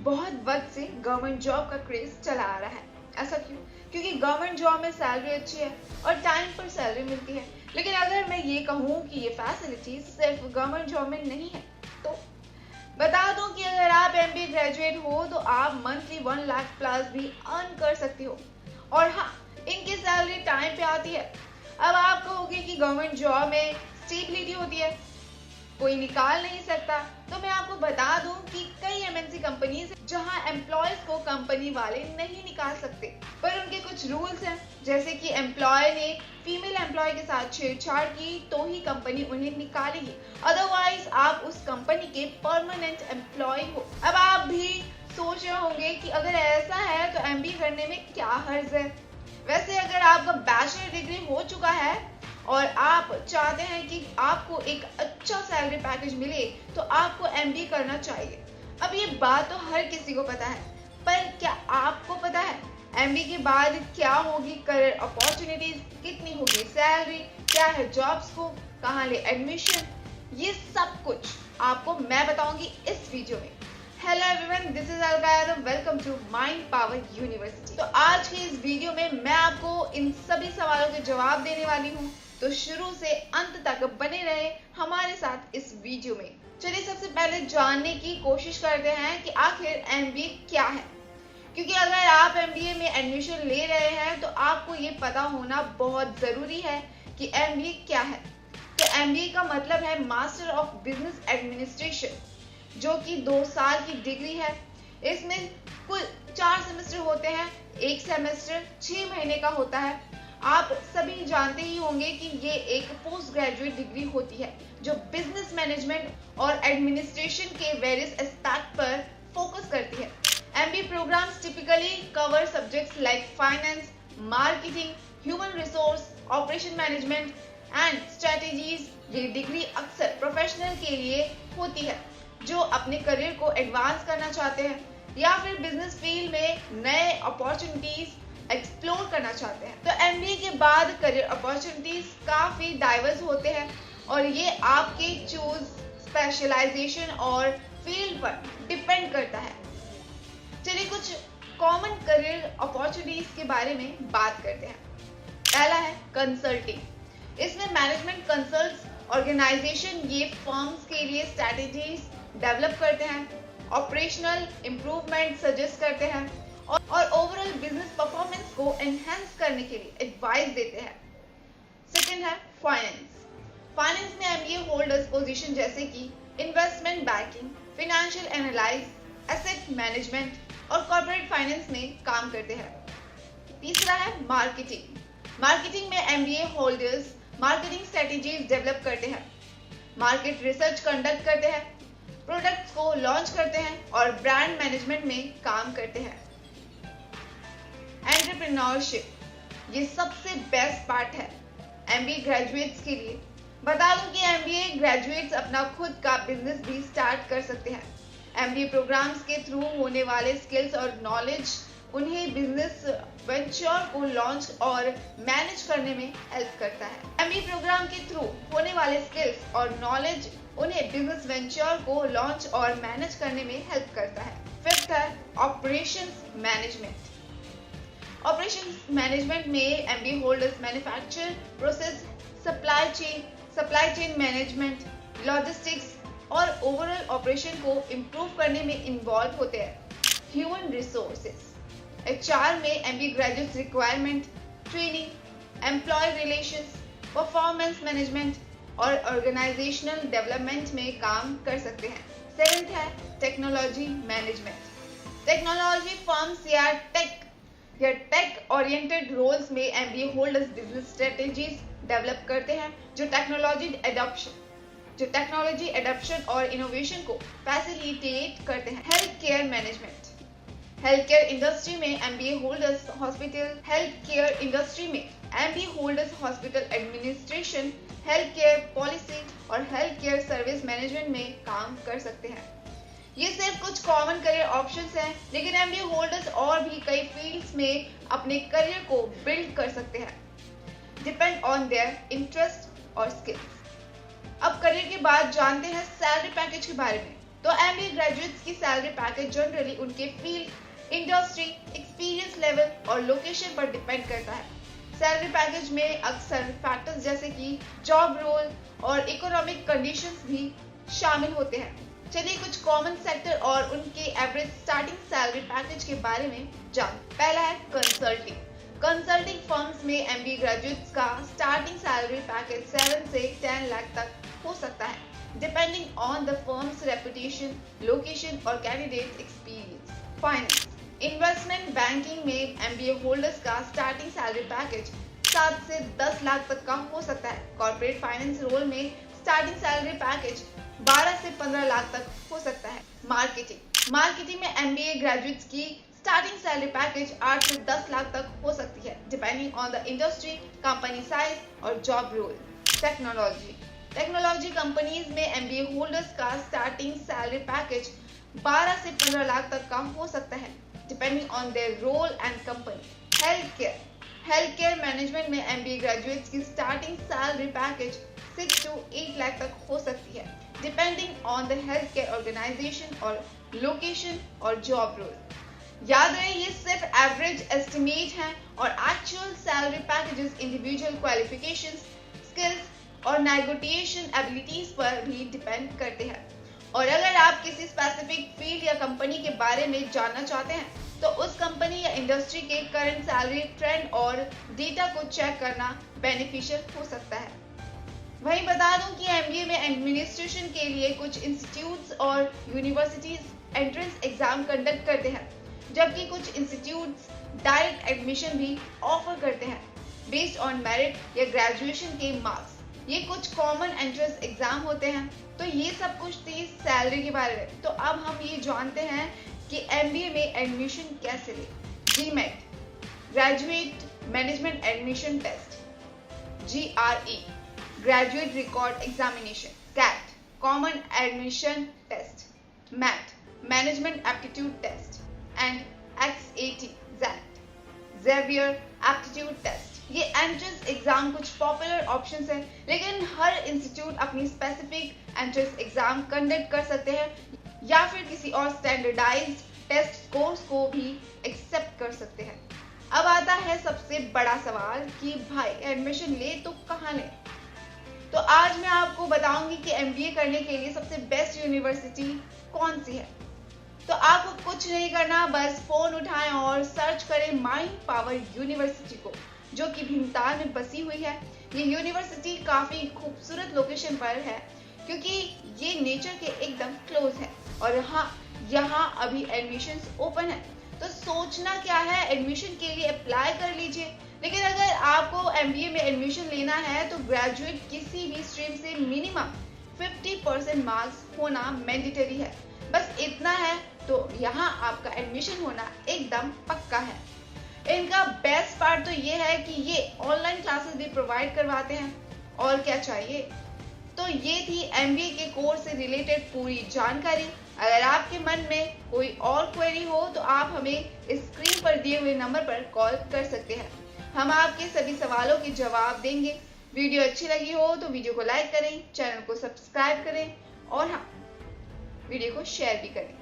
बहुत वक्त से गवर्नमेंट जॉब का क्रेज चला आ रहा है। ऐसा क्यों? क्योंकि गवर्नमेंट जॉब में सैलरी अच्छी है और टाइम पर सैलरी मिलती है। लेकिन अगर मैं ये कहूँ कि ये फैसिलिटीज सिर्फ गवर्नमेंट जॉब में नहीं है, तो बता दूं कि अगर आप एमबीए ग्रेजुएट हो तो आप मंथली 1 लाख प्लस भी अर्न कर सकते हो। और हाँ, इनकी सैलरी टाइम पे आती है। अब आप कहोगे कि गवर्नमेंट जॉब में स्टेबिलिटी होती है, कोई निकाल नहीं सकता, तो मैं आपको बता दूं कि कई एमएनसी कंपनीज जहां एम्प्लॉयज को कंपनी वाले नहीं निकाल सकते, पर उनके कुछ रूल्स हैं। जैसे कि एम्प्लॉय ने फीमेल एम्प्लॉय के साथ छेड़छाड़ की तो ही कंपनी उन्हें निकालेगी, अदरवाइज आप उस कंपनी के परमानेंट एम्प्लॉय हो। अब आप भी सोच रहे होंगे कि अगर ऐसा है तो एमबीए करने में क्या हर्ज है। वैसे अगर आपका बैचलर डिग्री हो चुका है और आप चाहते हैं कि आपको एक अच्छा सैलरी पैकेज मिले तो आपको एमबीए करना चाहिए। अब ये बात तो हर किसी को पता है, पर क्या आपको पता है एमबीए के बाद क्या होगी करियर अपॉर्चुनिटीज, कितनी होगी सैलरी, क्या है जॉब स्कोप, कहाँ ले एडमिशन, ये सब कुछ आपको मैं बताऊंगी इस वीडियो में। Hello everyone, this is Alka, welcome to Mind Power University. तो आज के इस वीडियो में मैं आपको इन सभी सवालों के जवाब देने वाली हूँ, तो शुरू से अंत तक बने रहे हमारे साथ इस वीडियो में। चलिए सबसे पहले जानने की कोशिश करते हैं कि आखिर एमबीए क्या है। क्योंकि अगर आप एमबीए में एडमिशन ले रहे हैं तो आपको ये पता होना बहुत जरूरी है कि एमबीए क्या है। तो एमबीए का मतलब है मास्टर ऑफ बिजनेस एडमिनिस्ट्रेशन, जो कि 2 साल की डिग्री है। इसमें कुल 4 सेमेस्टर होते हैं, एक सेमेस्टर 6 महीने का होता है। आप सभी जानते ही होंगे कि ये एक पोस्ट ग्रेजुएट डिग्री होती है जो बिजनेस मैनेजमेंट और एडमिनिस्ट्रेशन के वेरियस एस्पेक्ट पर फोकस करती है। MBA programs typically cover subjects like finance, marketing, human resource, operation management and strategies. ये डिग्री अक्सर प्रोफेशनल के लिए होती है जो अपने करियर को एडवांस करना चाहते हैं या फिर बिजनेस फील्ड में नए अपॉर्चुनिटीज एक्सप्लोर करना चाहते हैं। तो एमबीए के बाद करियर अपॉर्चुनिटीज काफी डाइवर्स होते हैं और ये आपके चूज, स्पेशलाइजेशन और फील्ड पर डिपेंड करता है। चलिए कुछ कॉमन करियर अपॉर्चुनिटीज के बारे में बात करते हैं। पहला है कंसल्टिंग। इसमें मैनेजमेंट कंसल्ट ऑर्गेनाइजेशन ये फर्म्स के लिए स्ट्रेटेजीज डेवलप करते हैं, ऑपरेशनल इंप्रूवमेंट सजेस्ट करते हैं और ओवरऑल बिजनेस परफॉर्मेंस को एनहांस करने के लिए एडवाइस देते हैं। सेकंड है फाइनेंस। फाइनेंस में एमबीए होल्डर्स पोजीशन जैसे कि investment banking, financial analysis, asset management और कॉर्पोरेट फाइनेंस में काम करते हैं। तीसरा है मार्केटिंग। मार्केटिंग में MBA holders marketing strategies develop करते हैं, मार्केट रिसर्च कंडक्ट करते हैं, प्रोडक्ट्स को लॉन्च करते हैं और ब्रांड मैनेजमेंट में काम करते हैं। एंटरप्रेन्योरशिप, ये सबसे बेस्ट पार्ट है एमबीए ग्रेजुएट्स के लिए। बता दूं कि एमबीए ग्रेजुएट्स अपना खुद का बिजनेस भी स्टार्ट कर सकते हैं। एमबीए प्रोग्राम्स के थ्रू होने वाले स्किल्स और नॉलेज उन्हें बिजनेस वेंचर को लॉन्च और मैनेज करने में हेल्प करता है। एमबीए प्रोग्राम के थ्रू होने वाले स्किल्स और नॉलेज उन्हें बिजनेस वेंचर को लॉन्च और मैनेज करने में हेल्प करता है। फिफ्थ है ऑपरेशंस मैनेजमेंट। ऑपरेशंस मैनेजमेंट में MBA holders manufacture process, supply chain management, logistics और ओवरऑल ऑपरेशन को इम्प्रूव करने में इन्वॉल्व होते हैं। ह्यूमन रिसोर्सेज, एचआर में MBA graduates requirement, training, employ relations, performance management और ऑर्गेनाइजेशनल डेवलपमेंट में काम कर सकते हैं। सेवेंथ है टेक्नोलॉजी मैनेजमेंट। टेक्नोलॉजी फर्म्स या टेक ओरिएंटेड रोल्स में MBA holders business strategies develop करते हैं जो टेक्नोलॉजी एडॉप्शन और इनोवेशन को फैसिलिटेट करते हैं। Health care management. Health care industry में MBA holders hospital administration, health care policy और हेल्थ केयर सर्विस मैनेजमेंट में काम कर सकते हैं। ये सिर्फ कुछ कॉमन करियर ऑप्शंस हैं, लेकिन एमबीए होल्डर्स और भी कई फील्ड्स में अपने करियर को बिल्ड कर सकते हैं, डिपेंड ऑन देयर इंटरेस्ट और स्किल्स। अब करियर के बाद जानते हैं सैलरी पैकेज के बारे में। तो MBA ग्रेजुएट्स की सैलरी पैकेज जनरली उनके फील्ड, इंडस्ट्री, एक्सपीरियंस लेवल और लोकेशन पर डिपेंड करता है। सैलरी पैकेज में अक्सर फैक्टर्स जैसे कि जॉब रोल और इकोनॉमिक कंडीशंस भी शामिल होते हैं। चलिए कुछ कॉमन सेक्टर और उनके एवरेज स्टार्टिंग सैलरी पैकेज के बारे में जानते। पहला है कंसल्टिंग। कंसल्टिंग फर्म्स में MBA ग्रेजुएट्स का स्टार्टिंग सैलरी पैकेज 7 से 10 लाख तक हो सकता है, depending on the firm's reputation, location और candidate experience. Finance. Investment banking में MBA होल्डर्स का स्टार्टिंग सैलरी पैकेज 7 से 10 लाख तक का हो सकता है। कॉर्पोरेट फाइनेंस रोल में स्टार्टिंग सैलरी पैकेज 12 से 15 लाख तक हो सकता है। मार्केटिंग में MBA ग्रेजुएट्स की स्टार्टिंग सैलरी पैकेज 8 से 10 लाख तक हो सकती है, depending on the industry, company size और जॉब रोल। टेक्नोलॉजी कंपनीज में MBA होल्डर्स का स्टार्टिंग सैलरी पैकेज 12 से 15 लाख तक का हो सकता है, depending on their role and company. Health care management में MBA ग्रेजुएट्स की starting salary package 6 to 8 lakh तक हो सकती है, depending on the health care organisation और लोकेशन और जॉब रोल। याद रहे ये सिर्फ एवरेज एस्टिमेट हैं और actual salary packages individual qualifications, skills और नेगोशिएशन एबिलिटीज पर भी डिपेंड करते हैं। और अगर आप किसी स्पेसिफिक फील्ड या कंपनी के बारे में जानना चाहते हैं तो उस कंपनी या इंडस्ट्री के करंट सैलरी ट्रेंड और डेटा को चेक करना बेनिफिशियल हो सकता है। वहीं बता दूं कि MBA में एडमिनिस्ट्रेशन के लिए कुछ इंस्टीट्यूट्स और यूनिवर्सिटीज एंट्रेंस एग्जाम कंडक्ट करते हैं, जबकि कुछ इंस्टीट्यूट्स डायरेक्ट एडमिशन भी ऑफर करते हैं बेस्ड ऑन मेरिट या ग्रेजुएशन के मार्क्स। ये कुछ कॉमन एंट्रेंस एग्जाम होते हैं। तो ये सब कुछ थी सैलरी के बारे में। तो अब हम ये जानते हैं कि MBA में एडमिशन कैसे ले। GMAT, graduate management admission test. GRE, graduate record examination. CAT, common admission test. MAT, management aptitude test. And XAT, Xavier aptitude test. ये एंट्रेंस एग्जाम कुछ पॉपुलर ऑप्शंस हैं, लेकिन हर इंस्टीट्यूट अपनी स्पेसिफिक एंट्रेंस एग्जाम कंडक्ट कर सकते हैं या फिर किसी और स्टैंडर्डाइज्ड टेस्ट स्कोर्स को भी एक्सेप्ट कर सकते हैं। अब आता है सबसे बड़ा सवाल कि भाई एडमिशन ले तो कहाँ ले। तो आज मैं आपको बताऊंगी कि MBA करने के लिए सबसे बेस्ट यूनिवर्सिटी कौन सी है। तो आपको कुछ नहीं करना, बस फोन उठाएं और सर्च करें माइंड पावर यूनिवर्सिटी को, जो कि भीमताल में बसी हुई है। ये यूनिवर्सिटी काफी खूबसूरत लोकेशन पर है क्योंकि ये नेचर के एकदम क्लोज है और यहाँ अभी एडमिशंस ओपन है। तो सोचना क्या है, एडमिशन के लिए अप्लाई कर लीजिए। लेकिन अगर आपको MBA में एडमिशन लेना है तो ग्रेजुएट किसी भी स्ट्रीम से मिनिमम 50% मार्क्स होना मैंडेटरी है। बस इतना है तो यहाँ आपका एडमिशन होना एकदम पक्का है। इनका बेस्ट पार्ट तो ये है कि ये ऑनलाइन क्लासेस भी प्रोवाइड करवाते हैं। और क्या चाहिए। तो ये थी MBA के कोर्स से रिलेटेड पूरी जानकारी। अगर आपके मन में कोई और क्वेरी हो तो आप हमें इस स्क्रीन पर दिए हुए नंबर पर कॉल कर सकते हैं। हम आपके सभी सवालों के जवाब देंगे। वीडियो अच्छी लगी हो तो वीडियो को लाइक करें, चैनल को सब्सक्राइब करें और हाँ, वीडियो को शेयर भी करें।